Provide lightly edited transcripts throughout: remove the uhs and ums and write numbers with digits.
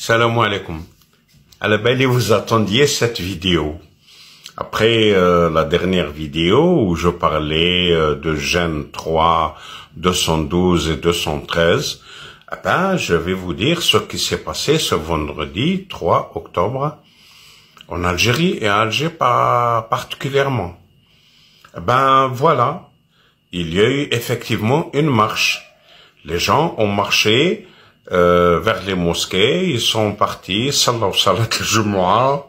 Salam alaikum. À la belle, vous attendiez cette vidéo. Après la dernière vidéo où je parlais de Gênes 3, 212 et 213, je vais vous dire ce qui s'est passé ce vendredi 3 octobre en Algérie et à Alger particulièrement. Voilà, il y a eu effectivement une marche. Les gens ont marché vers les mosquées, ils sont partis, salat al-Jumu'ah,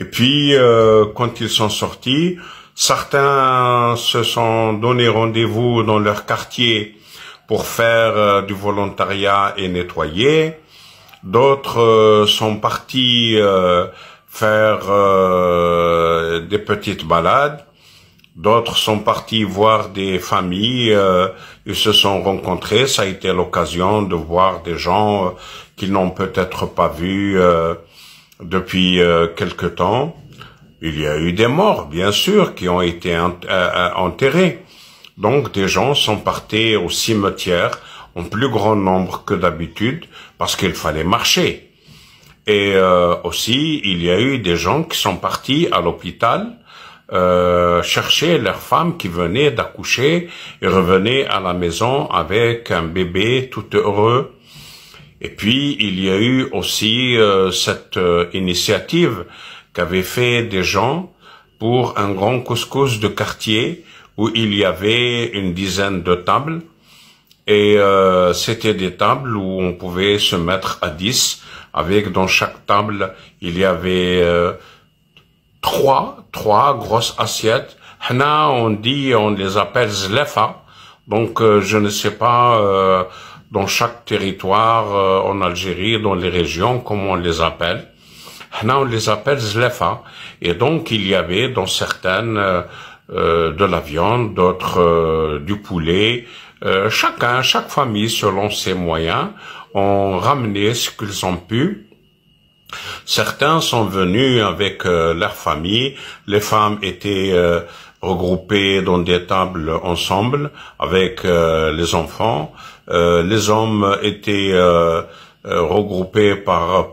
et puis quand ils sont sortis, certains se sont donné rendez-vous dans leur quartier pour faire du volontariat et nettoyer, d'autres sont partis faire des petites balades, d'autres sont partis voir des familles, ils se sont rencontrés, ça a été l'occasion de voir des gens qu'ils n'ont peut-être pas vus depuis quelque temps. Il y a eu des morts, bien sûr, qui ont été enterrés. Donc des gens sont partis au cimetière en plus grand nombre que d'habitude parce qu'il fallait marcher. Et aussi, il y a eu des gens qui sont partis à l'hôpital chercher leurs femmes qui venaient d'accoucher et revenaient à la maison avec un bébé tout heureux. Et puis, il y a eu aussi cette initiative qu'avaient fait des gens pour un grand couscous de quartier où il y avait une dizaine de tables. Et c'était des tables où on pouvait se mettre à 10, avec dans chaque table, il y avait trois grosses assiettes. Hna, on les appelle zlefa. Donc, je ne sais pas, dans chaque territoire en Algérie, dans les régions, comment on les appelle. Hna, on les appelle zlefa. Et donc, il y avait dans certaines de la viande, d'autres du poulet. Chaque famille, selon ses moyens, ont ramené ce qu'ils ont pu. Certains sont venus avec leur famille. Les femmes étaient regroupées dans des tables ensemble avec les enfants. Les hommes étaient regroupés par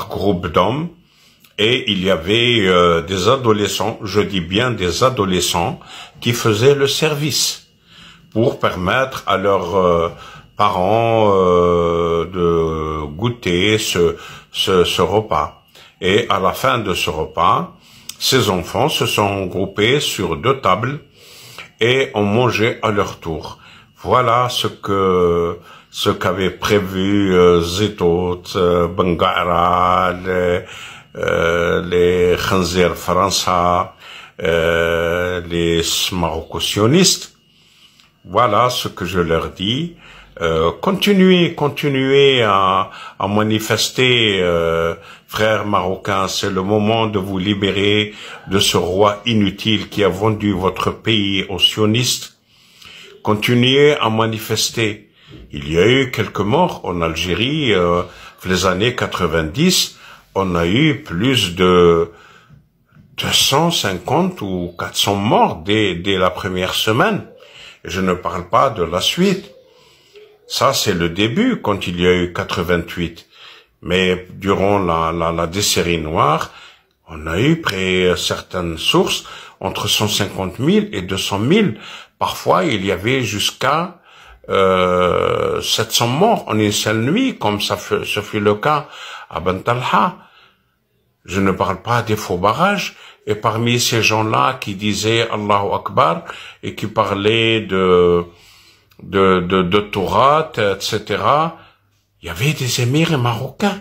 groupe d'hommes. Et il y avait des adolescents, je dis bien des adolescents, qui faisaient le service pour permettre à leurs parents de goûter ce repas. Et à la fin de ce repas, ces enfants se sont regroupés sur 2 tables et ont mangé à leur tour. Voilà ce qu'avait prévu Zitout, Bengara, les Khanzir Faransa, les maroco-sionistes. Voilà ce que je leur dis. Continuez à manifester, frères marocains. C'est le moment de vous libérer de ce roi inutile qui a vendu votre pays aux sionistes. Continuez à manifester. Il y a eu quelques morts en Algérie, les années 90. On a eu plus de 250 ou 400 morts dès la première semaine. Je ne parle pas de la suite. Ça, c'est le début, quand il y a eu 88. Mais durant la décennie noire, on a eu, près certaines sources, entre 150 000 et 200 000. Parfois, il y avait jusqu'à 700 morts en une seule nuit, comme ce fut le cas à Bentalha. Je ne parle pas des faux barrages. Et parmi ces gens-là qui disaient Allahu Akbar et qui parlaient de Torah, etc., il y avait des émirs marocains.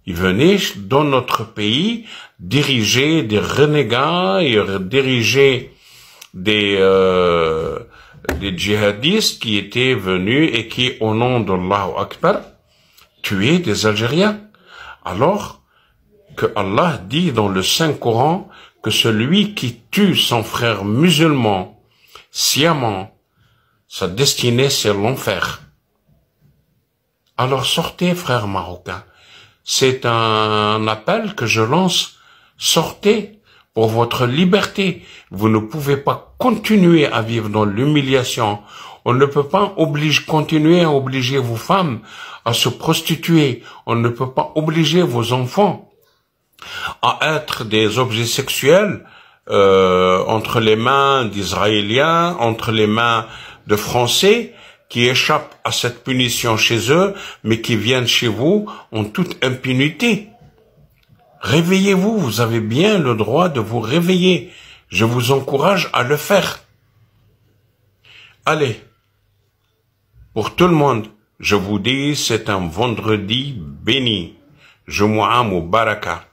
Ils venaient dans notre pays diriger des renégats et diriger des djihadistes qui étaient venus et qui, au nom d'Allahu Akbar, tuaient des Algériens. Alors que Allah dit dans le Saint-Coran que celui qui tue son frère musulman sciemment, sa destinée c'est l'enfer. Alors sortez, frères marocains. C'est un appel que je lance. Sortez pour votre liberté. Vous ne pouvez pas continuer à vivre dans l'humiliation On ne peut pas continuer à obliger vos femmes à se prostituer. On ne peut pas obliger vos enfants à être des objets sexuels entre les mains d'Israéliens, entre les mains de Français qui échappent à cette punition chez eux, mais qui viennent chez vous en toute impunité. Réveillez-vous, vous avez bien le droit de vous réveiller. Je vous encourage à le faire. Allez, pour tout le monde, je vous dis, c'est un vendredi béni. Jumu'ah Mubaraka.